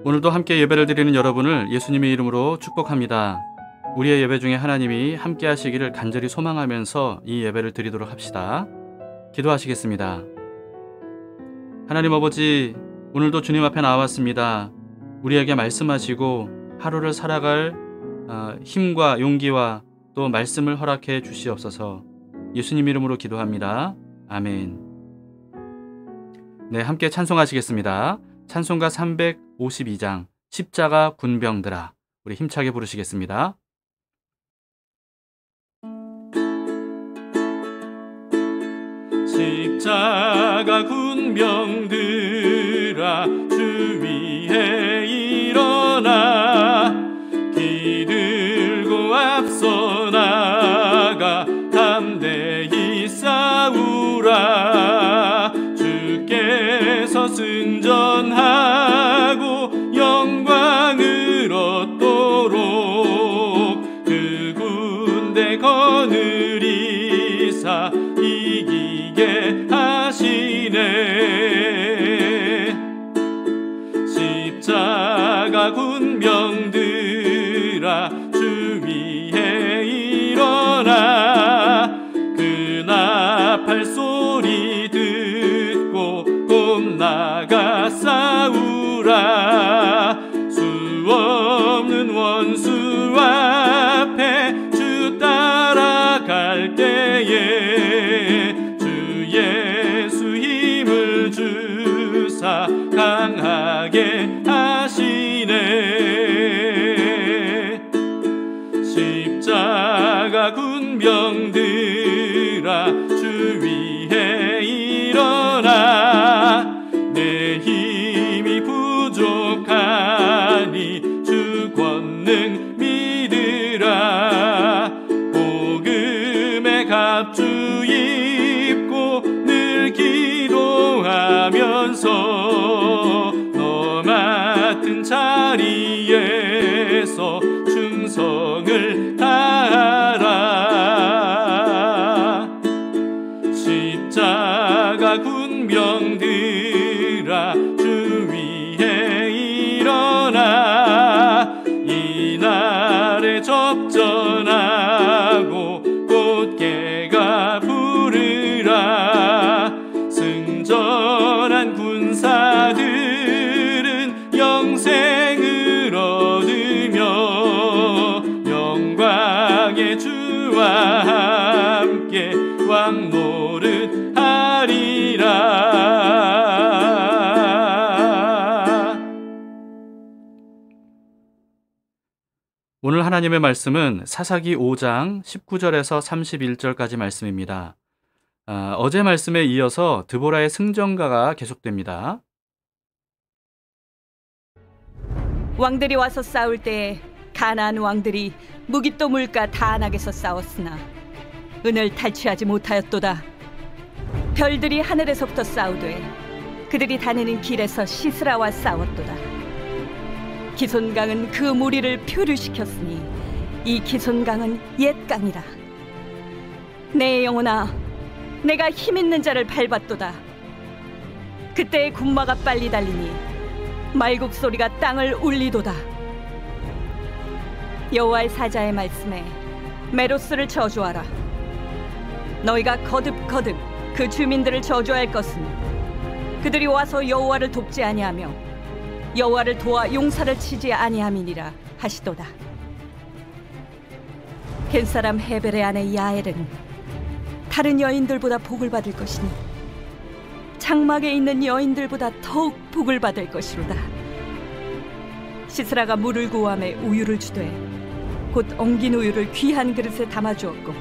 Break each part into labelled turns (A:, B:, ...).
A: 오늘도 함께 예배를 드리는 여러분을 예수님의 이름으로 축복합니다. 우리의 예배 중에 하나님이 함께 하시기를 간절히 소망하면서 이 예배를 드리도록 합시다. 기도하시겠습니다. 하나님 아버지, 오늘도 주님 앞에 나왔습니다. 우리에게 말씀하시고 하루를 살아갈 힘과 용기와 또 말씀을 허락해 주시옵소서. 예수님 이름으로 기도합니다. 아멘. 네, 함께 찬송하시겠습니다. 찬송가 352장 십자가 군병들아, 우리 힘차게 부르시겠습니다.
B: 십자가 군병들아, 주 위에 일어나 기들고 앞서 나가 담대히 싸우라. 주께서 승전하고 영광을 얻도록 그 군대 거느리사 이기게 하시네. 십자가 군병들아, 주 위에 일어나 그 나팔 소리 듣고 곧 나가 싸우라. 수 없는 원수 앞에 주 따라갈 때에 주 예수 힘을 주사 강하게 하시네. 십자가 군병들아, 주 위에 일어나 내 힘이 부족하니 주 권능 믿으라. 복음의 갑주 입고 늘 기도하면서 너 맡은 자리에서 충성을 다하라. 십자가 군병들아, 주 위에 일어나 이날에 접전하고 곧개가 부르라. 승전한 군사들은 영생을 얻으며 영광의 주와 함께 왕 노릇하리라.
A: 오늘 하나님의 말씀은 사사기 5장 19절에서 31절까지 말씀입니다. 어제 말씀에 이어서 드보라의 승전가가 계속됩니다.
C: 왕들이 와서 싸울 때에 가나안 왕들이 무깃도 물가 다안악에서 싸웠으나 은을 탈취하지 못하였도다. 별들이 하늘에서부터 싸우되 그들이 다니는 길에서 시스라와 싸웠도다. 기손강은 그 무리를 표류시켰으니 이 기손강은 옛 강이라. 내 영혼아, 내가 힘있는 자를 밟았도다. 그때의 군마가 빨리 달리니 말국 소리가 땅을 울리도다. 여호와의 사자의 말씀에 메로스를 저주하라. 너희가 거듭거듭 그 주민들을 저주할 것은 그들이 와서 여호와를 돕지 아니하며 여호와를 도와 용사를 치지 아니함이니라 하시도다. 겐사람 헤벨의 아내 야엘은 다른 여인들보다 복을 받을 것이니 장막에 있는 여인들보다 더욱 복을 받을 것이로다. 시스라가 물을 구함에 우유를 주되 곧 엉긴 우유를 귀한 그릇에 담아주었고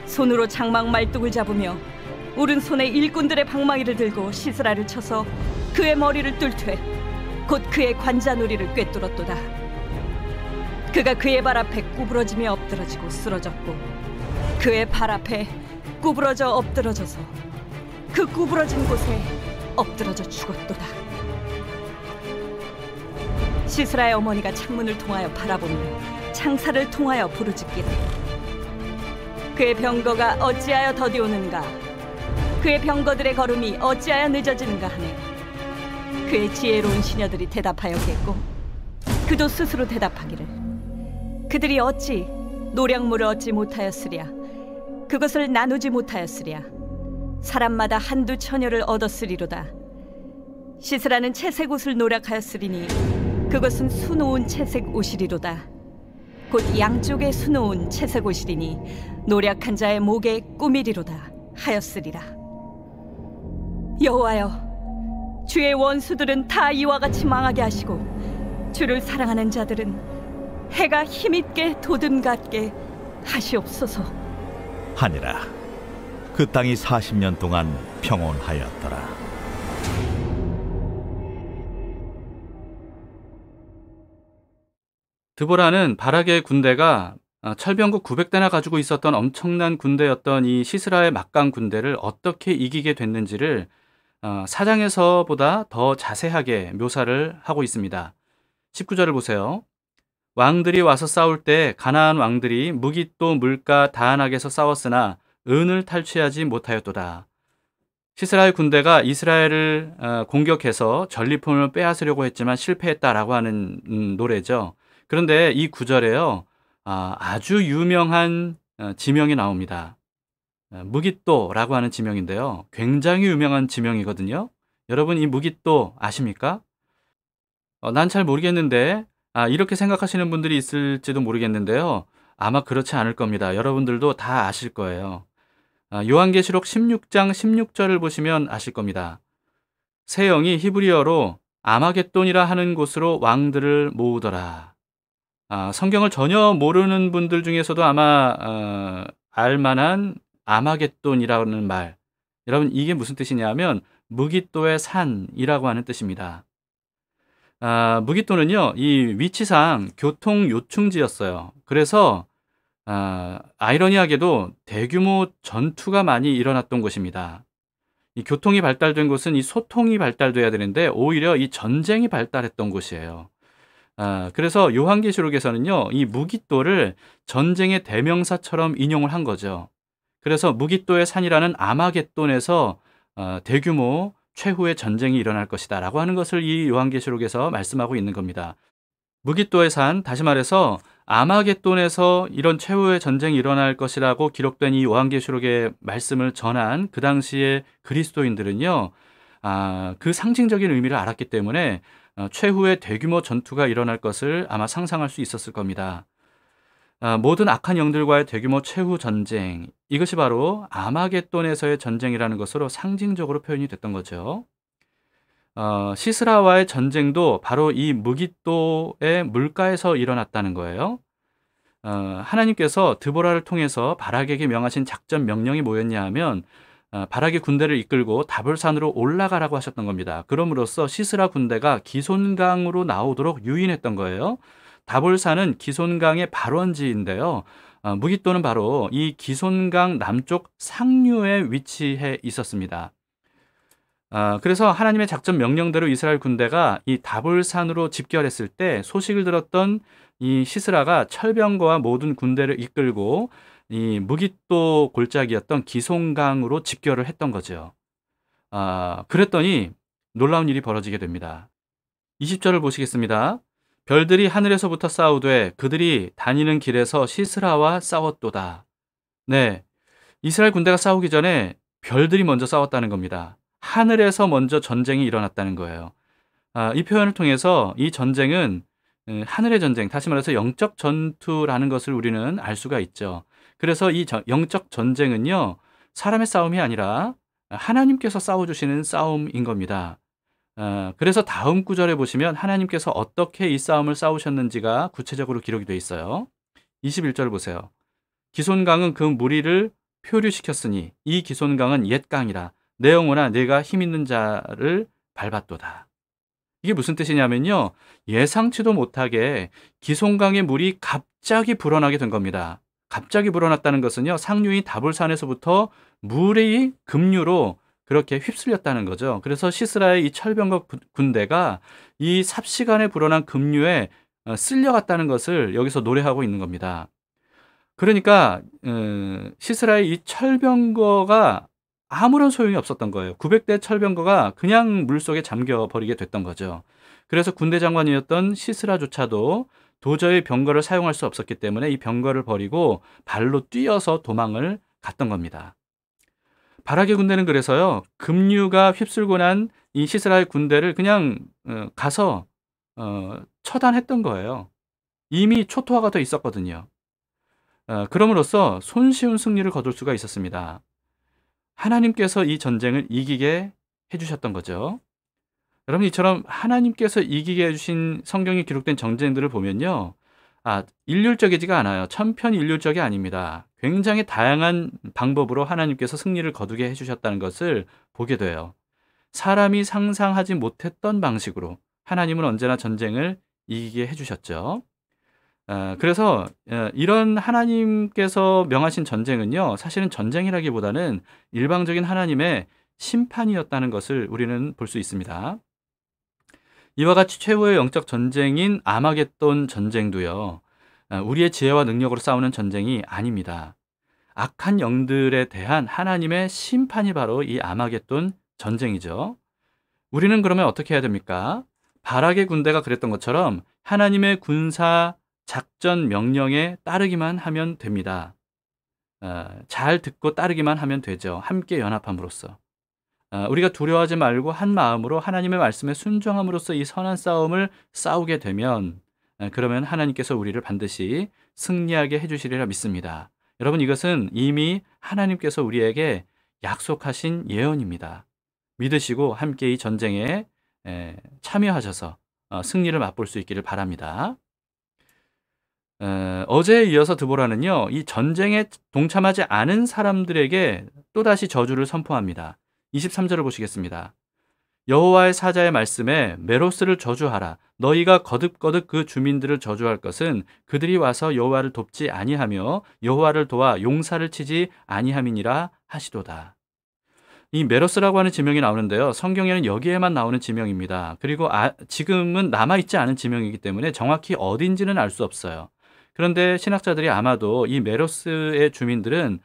C: 손으로 장막 말뚝을 잡으며 오른손에 일꾼들의 방망이를 들고 시스라를 쳐서 그의 머리를 뚫되 곧 그의 관자놀이를 꿰뚫었도다. 그가 그의 발 앞에 구부러지며 엎드러지고 쓰러졌고 그의 발 앞에 구부러져 엎드러져서 그 구부러진 곳에 엎드러져 죽었도다. 시스라의 어머니가 창문을 통하여 바라보며 창살을 통하여 부르짖기를 그의 병거가 어찌하여 더디오는가, 그의 병거들의 걸음이 어찌하여 늦어지는가 하네. 그의 지혜로운 시녀들이 대답하였겠고 그도 스스로 대답하기를 그들이 어찌 노량물을 얻지 못하였으랴 그것을 나누지 못하였으랴 사람마다 한두 처녀를 얻었으리로다 시스라는 채색 옷을 노력하였으리니 그것은 수놓은 채색 옷이리로다 곧 양쪽에 수놓은 채색 옷이리니 노력한 자의 목에 꾸미리로다 하였으리라 여호와여 주의 원수들은 다 이와 같이 망하게 하시고 주를 사랑하는 자들은 해가 힘있게 도듬같게 하시옵소서
D: 하니라. 그 땅이 40년 동안 평온하였더라.
A: 드보라는 바락의 군대가 철병국 900대나 가지고 있었던 엄청난 군대였던 이 시스라의 막강 군대를 어떻게 이기게 됐는지를 사장에서보다 더 자세하게 묘사를 하고 있습니다. 19절을 보세요. 왕들이 와서 싸울 때 가나안 왕들이 무깃도 물가 다한악에서 싸웠으나 은을 탈취하지 못하였도다. 시스라의 군대가 이스라엘을 공격해서 전리품을 빼앗으려고 했지만 실패했다라고 하는 노래죠. 그런데 이 구절에요, 아주 유명한 지명이 나옵니다. 무깃도라고 하는 지명인데요. 굉장히 유명한 지명이거든요. 여러분 이 무깃도 아십니까? 난 잘 모르겠는데 이렇게 생각하시는 분들이 있을지도 모르겠는데요. 아마 그렇지 않을 겁니다. 여러분들도 다 아실 거예요. 요한계시록 16장 16절을 보시면 아실 겁니다. 새 영이 히브리어로 아마겟돈이라 하는 곳으로 왕들을 모으더라. 성경을 전혀 모르는 분들 중에서도 아마 알만한 아마겟돈이라는 말. 여러분 이게 무슨 뜻이냐면 무깃도의 산이라고 하는 뜻입니다. 무깃도는요, 이 위치상 교통 요충지였어요. 그래서 아이러니하게도 대규모 전투가 많이 일어났던 곳입니다. 이 교통이 발달된 곳은 이 소통이 발달돼야 되는데 오히려 이 전쟁이 발달했던 곳이에요. 그래서 요한계시록에서는요, 이 무깃도를 전쟁의 대명사처럼 인용을 한 거죠. 그래서 무깃도의 산이라는 아마겟돈에서 대규모 최후의 전쟁이 일어날 것이다 라고 하는 것을 이 요한계시록에서 말씀하고 있는 겁니다. 무깃도의 산, 다시 말해서 아마겟돈에서 이런 최후의 전쟁이 일어날 것이라고 기록된 이 요한계시록의 말씀을 전한 그 당시의 그리스도인들은요, 그 상징적인 의미를 알았기 때문에 최후의 대규모 전투가 일어날 것을 아마 상상할 수 있었을 겁니다. 모든 악한 영들과의 대규모 최후 전쟁, 이것이 바로 아마겟돈에서의 전쟁이라는 것으로 상징적으로 표현이 됐던 거죠. 시스라와의 전쟁도 바로 이 무깃도의 물가에서 일어났다는 거예요. 하나님께서 드보라를 통해서 바락에게 명하신 작전 명령이 뭐였냐 하면 바락의 군대를 이끌고 다볼산으로 올라가라고 하셨던 겁니다. 그럼으로써 시스라 군대가 기손강으로 나오도록 유인했던 거예요. 다볼산은 기손강의 발원지인데요. 무깃도는 바로 이 기손강 남쪽 상류에 위치해 있었습니다. 그래서 하나님의 작전 명령대로 이스라엘 군대가 이 다볼산으로 집결했을 때 소식을 들었던 이 시스라가 철병거와 모든 군대를 이끌고 이 무깃도 골짜기였던 기손강으로 집결을 했던 거죠. 그랬더니 놀라운 일이 벌어지게 됩니다. 20절을 보시겠습니다. 별들이 하늘에서부터 싸우되 그들이 다니는 길에서 시스라와 싸웠도다. 네, 이스라엘 군대가 싸우기 전에 별들이 먼저 싸웠다는 겁니다. 하늘에서 먼저 전쟁이 일어났다는 거예요. 이 표현을 통해서 이 전쟁은 하늘의 전쟁, 다시 말해서 영적 전투라는 것을 우리는 알 수가 있죠. 그래서 이 영적 전쟁은요, 사람의 싸움이 아니라 하나님께서 싸워주시는 싸움인 겁니다. 그래서 다음 구절에 보시면 하나님께서 어떻게 이 싸움을 싸우셨는지가 구체적으로 기록이 되어 있어요. 21절 보세요. 기손강은 그 무리를 표류시켰으니 이 기손강은 옛 강이라 내 영혼아 내가 힘있는 자를 밟았도다. 이게 무슨 뜻이냐면요, 예상치도 못하게 기손강의 물이 갑자기 불어나게 된 겁니다. 갑자기 불어났다는 것은요, 상류인 다볼산에서부터 물이 급류로 그렇게 휩쓸렸다는 거죠. 그래서 시스라의 이 철병거 군대가 이 삽시간에 불어난 급류에 쓸려갔다는 것을 여기서 노래하고 있는 겁니다. 그러니까 시스라의 이 철병거가 아무런 소용이 없었던 거예요. 900대 철병거가 그냥 물속에 잠겨버리게 됐던 거죠. 그래서 군대 장관이었던 시스라조차도 도저히 병거를 사용할 수 없었기 때문에 이 병거를 버리고 발로 뛰어서 도망을 갔던 겁니다. 바락의 군대는 그래서요, 급류가 휩쓸고 난 이 시스라의 군대를 그냥 가서 처단했던 거예요. 이미 초토화가 돼 있었거든요. 그럼으로써 손쉬운 승리를 거둘 수가 있었습니다. 하나님께서 이 전쟁을 이기게 해주셨던 거죠. 여러분, 이처럼 하나님께서 이기게 해주신 성경에 기록된 전쟁들을 보면요, 일률적이지가 않아요. 천편일률적이 아닙니다. 굉장히 다양한 방법으로 하나님께서 승리를 거두게 해주셨다는 것을 보게 돼요. 사람이 상상하지 못했던 방식으로 하나님은 언제나 전쟁을 이기게 해주셨죠. 그래서 이런 하나님께서 명하신 전쟁은요, 사실은 전쟁이라기보다는 일방적인 하나님의 심판이었다는 것을 우리는 볼 수 있습니다. 이와 같이 최후의 영적 전쟁인 아마겟돈 전쟁도요, 우리의 지혜와 능력으로 싸우는 전쟁이 아닙니다. 악한 영들에 대한 하나님의 심판이 바로 이 아마겟돈 전쟁이죠. 우리는 그러면 어떻게 해야 됩니까? 바락의 군대가 그랬던 것처럼 하나님의 군사 작전 명령에 따르기만 하면 됩니다. 잘 듣고 따르기만 하면 되죠. 함께 연합함으로써. 우리가 두려워하지 말고 한 마음으로 하나님의 말씀에 순종함으로써 이 선한 싸움을 싸우게 되면, 그러면 하나님께서 우리를 반드시 승리하게 해주시리라 믿습니다. 여러분, 이것은 이미 하나님께서 우리에게 약속하신 예언입니다. 믿으시고 함께 이 전쟁에 참여하셔서 승리를 맛볼 수 있기를 바랍니다. 어제에 이어서 드보라는요, 이 전쟁에 동참하지 않은 사람들에게 또다시 저주를 선포합니다. 23절을 보시겠습니다. 여호와의 사자의 말씀에 메로스를 저주하라. 너희가 거듭거듭 그 주민들을 저주할 것은 그들이 와서 여호와를 돕지 아니하며 여호와를 도와 용사를 치지 아니함이니라 하시도다. 이 메로스라고 하는 지명이 나오는데요, 성경에는 여기에만 나오는 지명입니다. 그리고 지금은 남아있지 않은 지명이기 때문에 정확히 어딘지는 알 수 없어요. 그런데 신학자들이 아마도 이 메로스의 주민들은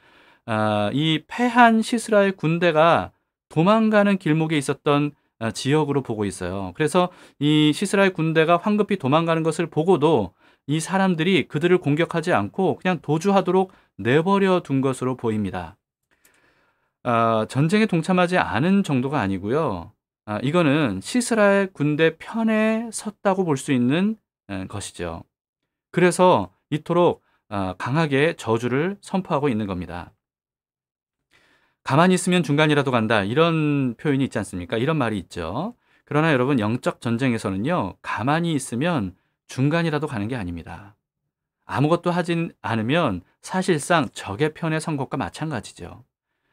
A: 이 패한 시스라의 군대가 도망가는 길목에 있었던 지역으로 보고 있어요. 그래서 이 시스라의 군대가 황급히 도망가는 것을 보고도 이 사람들이 그들을 공격하지 않고 그냥 도주하도록 내버려 둔 것으로 보입니다. 전쟁에 동참하지 않은 정도가 아니고요, 이거는 시스라의 군대 편에 섰다고 볼 수 있는 것이죠. 그래서 이토록 강하게 저주를 선포하고 있는 겁니다. 가만히 있으면 중간이라도 간다, 이런 표현이 있지 않습니까? 이런 말이 있죠. 그러나 여러분, 영적 전쟁에서는요, 가만히 있으면 중간이라도 가는 게 아닙니다. 아무것도 하진 않으면 사실상 적의 편에 선 것과 마찬가지죠.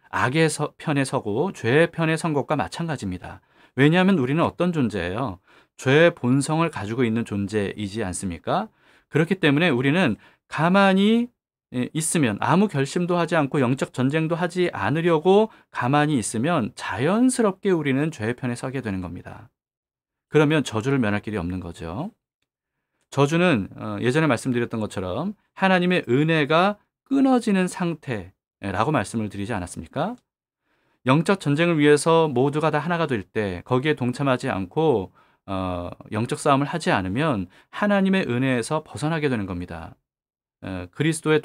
A: 악의 편에 서고 죄의 편에 선 것과 마찬가지입니다. 왜냐하면 우리는 어떤 존재예요? 죄의 본성을 가지고 있는 존재이지 않습니까? 그렇기 때문에 우리는 가만히 있으면, 아무 결심도 하지 않고 영적 전쟁도 하지 않으려고 가만히 있으면 자연스럽게 우리는 죄의 편에 서게 되는 겁니다. 그러면 저주를 면할 길이 없는 거죠. 저주는 예전에 말씀드렸던 것처럼 하나님의 은혜가 끊어지는 상태라고 말씀을 드리지 않았습니까? 영적 전쟁을 위해서 모두가 다 하나가 될 때 거기에 동참하지 않고 영적 싸움을 하지 않으면 하나님의 은혜에서 벗어나게 되는 겁니다. 그리스도의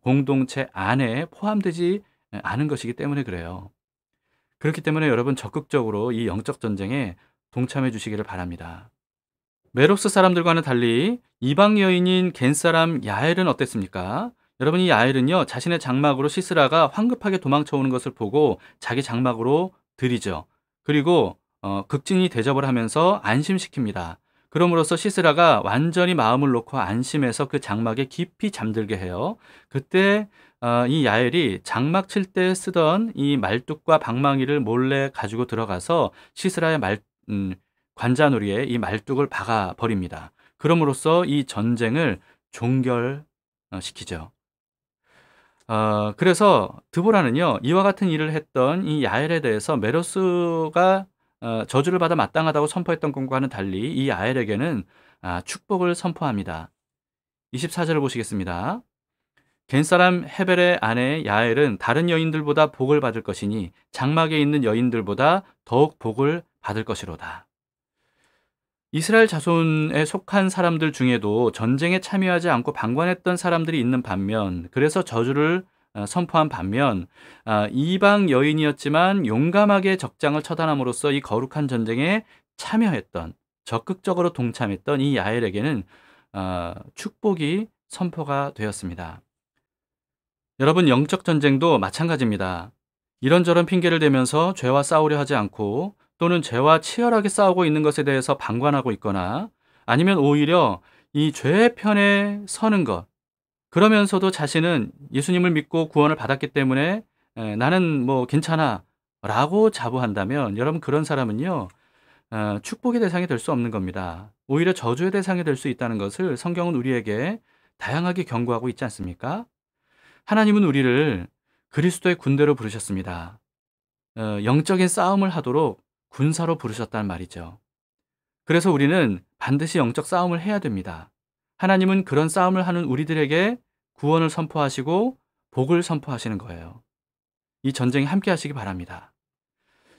A: 공동체 안에 포함되지 않은 것이기 때문에 그래요. 그렇기 때문에 여러분, 적극적으로 이 영적 전쟁에 동참해 주시기를 바랍니다. 메로스 사람들과는 달리 이방 여인인 겐 사람 야엘은 어땠습니까? 여러분, 이 야엘은요, 자신의 장막으로 시스라가 황급하게 도망쳐 오는 것을 보고 자기 장막으로 들이죠. 그리고 극진히 대접을 하면서 안심시킵니다. 그럼으로써 시스라가 완전히 마음을 놓고 안심해서 그 장막에 깊이 잠들게 해요. 그때 이 야엘이 장막 칠 때 쓰던 이 말뚝과 방망이를 몰래 가지고 들어가서 시스라의 관자놀이에 이 말뚝을 박아 버립니다. 그럼으로써 이 전쟁을 종결시키죠. 그래서 드보라는요, 이와 같은 일을 했던 이 야엘에 대해서 메로스가 저주를 받아 마땅하다고 선포했던 것과는 달리 이 야엘에게는 축복을 선포합니다. 24절을 보시겠습니다. 겐사람 헤벨의 아내 야엘은 다른 여인들보다 복을 받을 것이니 장막에 있는 여인들보다 더욱 복을 받을 것이로다. 이스라엘 자손에 속한 사람들 중에도 전쟁에 참여하지 않고 방관했던 사람들이 있는 반면, 그래서 저주를 선포한 반면, 이방 여인이었지만 용감하게 적장을 처단함으로써 이 거룩한 전쟁에 참여했던, 적극적으로 동참했던 이 야엘에게는 축복이 선포가 되었습니다. 여러분, 영적 전쟁도 마찬가지입니다. 이런저런 핑계를 대면서 죄와 싸우려 하지 않고, 또는 죄와 치열하게 싸우고 있는 것에 대해서 방관하고 있거나, 아니면 오히려 이 죄의 편에 서는 것, 그러면서도 자신은 예수님을 믿고 구원을 받았기 때문에 나는 뭐 괜찮아 라고 자부한다면, 여러분, 그런 사람은요 축복의 대상이 될 수 없는 겁니다. 오히려 저주의 대상이 될 수 있다는 것을 성경은 우리에게 다양하게 경고하고 있지 않습니까? 하나님은 우리를 그리스도의 군대로 부르셨습니다. 영적인 싸움을 하도록 군사로 부르셨단 말이죠. 그래서 우리는 반드시 영적 싸움을 해야 됩니다. 하나님은 그런 싸움을 하는 우리들에게 구원을 선포하시고 복을 선포하시는 거예요. 이 전쟁에 함께 하시기 바랍니다.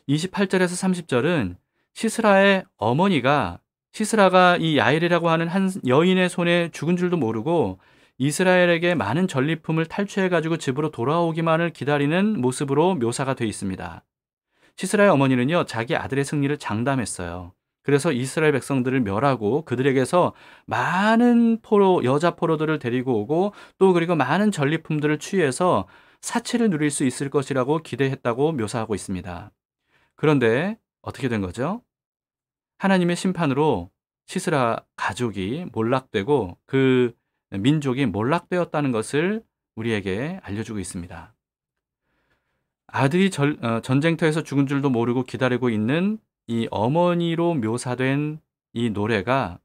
A: 28절에서 30절은 시스라의 어머니가, 시스라가 이 야엘이라고 하는 한 여인의 손에 죽은 줄도 모르고 이스라엘에게 많은 전리품을 탈취해가지고 집으로 돌아오기만을 기다리는 모습으로 묘사가 되어 있습니다. 시스라의 어머니는요, 자기 아들의 승리를 장담했어요. 그래서 이스라엘 백성들을 멸하고 그들에게서 많은 여자 포로들을 데리고 오고, 또 그리고 많은 전리품들을 취해서 사치를 누릴 수 있을 것이라고 기대했다고 묘사하고 있습니다. 그런데 어떻게 된 거죠? 하나님의 심판으로 시스라 가족이 몰락되고 그 민족이 몰락되었다는 것을 우리에게 알려주고 있습니다. 아들이 전쟁터에서 죽은 줄도 모르고 기다리고 있는 이 어머니로 묘사된 이 노래가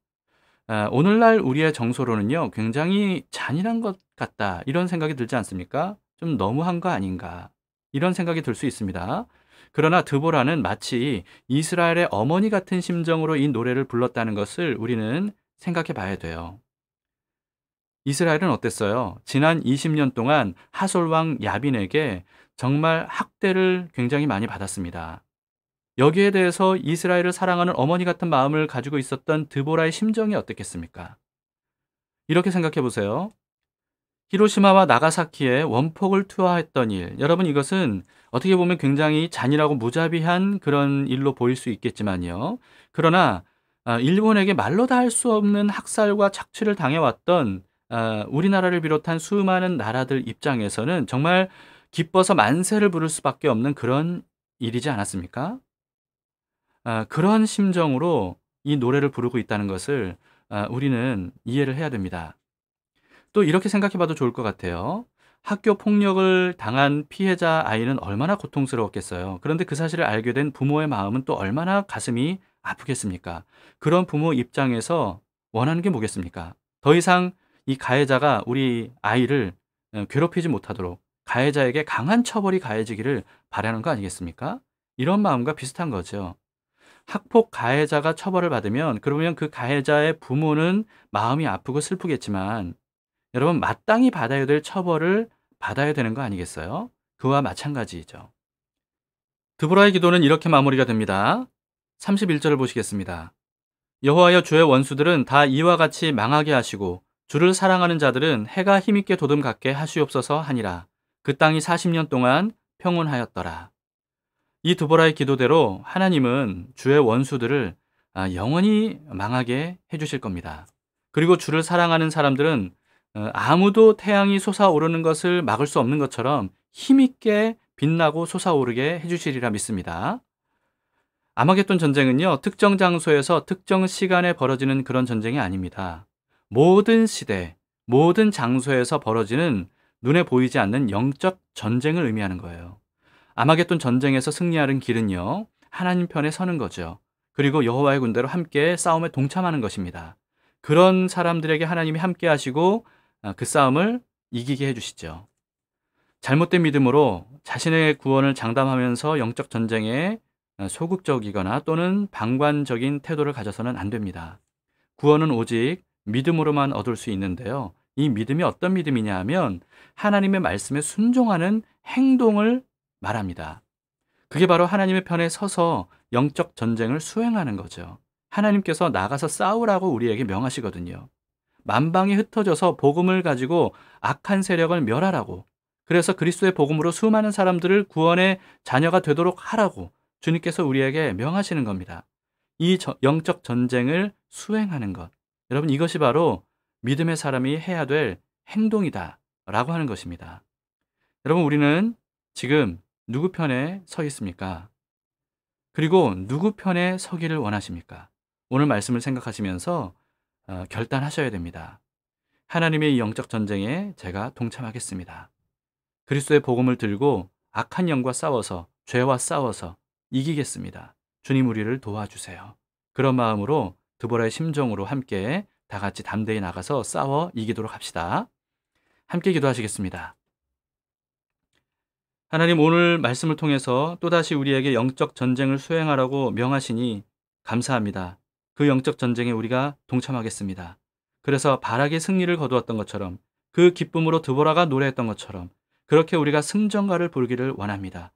A: 오늘날 우리의 정서로는요, 굉장히 잔인한 것 같다, 이런 생각이 들지 않습니까? 좀 너무한 거 아닌가, 이런 생각이 들 수 있습니다. 그러나 드보라는 마치 이스라엘의 어머니 같은 심정으로 이 노래를 불렀다는 것을 우리는 생각해 봐야 돼요. 이스라엘은 어땠어요? 지난 20년 동안 하솔 왕 야빈에게 정말 학대를 굉장히 많이 받았습니다. 여기에 대해서 이스라엘을 사랑하는 어머니 같은 마음을 가지고 있었던 드보라의 심정이 어땠겠습니까? 이렇게 생각해 보세요. 히로시마와 나가사키에 원폭을 투하했던 일, 여러분, 이것은 어떻게 보면 굉장히 잔인하고 무자비한 그런 일로 보일 수 있겠지만요. 그러나 일본에게 말로 다 할 수 없는 학살과 착취를 당해왔던 우리나라를 비롯한 수많은 나라들 입장에서는 정말 기뻐서 만세를 부를 수밖에 없는 그런 일이지 않았습니까? 그런 심정으로 이 노래를 부르고 있다는 것을 우리는 이해를 해야 됩니다. 또 이렇게 생각해 봐도 좋을 것 같아요. 학교 폭력을 당한 피해자 아이는 얼마나 고통스러웠겠어요. 그런데 그 사실을 알게 된 부모의 마음은 또 얼마나 가슴이 아프겠습니까? 그런 부모 입장에서 원하는 게 뭐겠습니까? 더 이상 이 가해자가 우리 아이를 괴롭히지 못하도록 가해자에게 강한 처벌이 가해지기를 바라는 거 아니겠습니까? 이런 마음과 비슷한 거죠. 학폭 가해자가 처벌을 받으면 그러면 그 가해자의 부모는 마음이 아프고 슬프겠지만, 여러분, 마땅히 받아야 될 처벌을 받아야 되는 거 아니겠어요? 그와 마찬가지이죠. 드보라의 기도는 이렇게 마무리가 됩니다. 31절을 보시겠습니다. 여호와여, 주의 원수들은 다 이와 같이 망하게 하시고 주를 사랑하는 자들은 해가 힘있게 도름 갖게 하시옵소서 하니라. 그 땅이 40년 동안 평온하였더라. 이 드보라의 기도대로 하나님은 주의 원수들을 영원히 망하게 해주실 겁니다. 그리고 주를 사랑하는 사람들은 아무도 태양이 솟아오르는 것을 막을 수 없는 것처럼 힘있게 빛나고 솟아오르게 해주시리라 믿습니다. 아마겟돈 전쟁은요, 특정 장소에서 특정 시간에 벌어지는 그런 전쟁이 아닙니다. 모든 시대, 모든 장소에서 벌어지는 눈에 보이지 않는 영적 전쟁을 의미하는 거예요. 아마겟돈 전쟁에서 승리하는 길은요, 하나님 편에 서는 거죠. 그리고 여호와의 군대로 함께 싸움에 동참하는 것입니다. 그런 사람들에게 하나님이 함께 하시고 그 싸움을 이기게 해주시죠. 잘못된 믿음으로 자신의 구원을 장담하면서 영적 전쟁에 소극적이거나 또는 방관적인 태도를 가져서는 안 됩니다. 구원은 오직 믿음으로만 얻을 수 있는데요, 이 믿음이 어떤 믿음이냐 하면 하나님의 말씀에 순종하는 행동을 말합니다. 그게 바로 하나님의 편에 서서 영적 전쟁을 수행하는 거죠. 하나님께서 나가서 싸우라고 우리에게 명하시거든요. 만방이 흩어져서 복음을 가지고 악한 세력을 멸하라고, 그래서 그리스도의 복음으로 수많은 사람들을 구원의 자녀가 되도록 하라고 주님께서 우리에게 명하시는 겁니다. 이 영적 전쟁을 수행하는 것, 여러분 이것이 바로 믿음의 사람이 해야 될 행동이다 라고 하는 것입니다. 여러분 우리는 지금 누구 편에 서 있습니까? 그리고 누구 편에 서기를 원하십니까? 오늘 말씀을 생각하시면서 결단하셔야 됩니다. 하나님의 이 영적 전쟁에 제가 동참하겠습니다. 그리스도의 복음을 들고 악한 영과 싸워서, 죄와 싸워서 이기겠습니다. 주님 우리를 도와주세요. 그런 마음으로 드보라의 심정으로 함께 다 같이 담대히 나가서 싸워 이기도록 합시다. 함께 기도하시겠습니다. 하나님, 오늘 말씀을 통해서 또다시 우리에게 영적 전쟁을 수행하라고 명하시니 감사합니다. 그 영적 전쟁에 우리가 동참하겠습니다. 그래서 바라게 승리를 거두었던 것처럼, 그 기쁨으로 드보라가 노래했던 것처럼 그렇게 우리가 승전가를 부르기를 원합니다.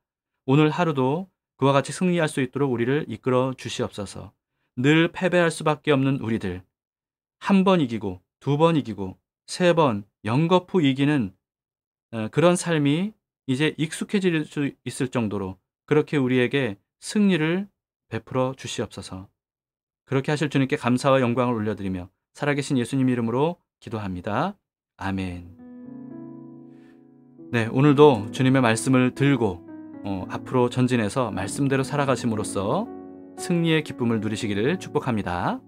A: 오늘 하루도 그와 같이 승리할 수 있도록 우리를 이끌어 주시옵소서. 늘 패배할 수밖에 없는 우리들, 한 번 이기고 두 번 이기고 세 번 연거푸 이기는 그런 삶이 이제 익숙해질 수 있을 정도로 그렇게 우리에게 승리를 베풀어 주시옵소서. 그렇게 하실 주님께 감사와 영광을 올려드리며 살아계신 예수님 이름으로 기도합니다. 아멘. 네, 오늘도 주님의 말씀을 들고 앞으로 전진해서 말씀대로 살아가심으로써 승리의 기쁨을 누리시기를 축복합니다.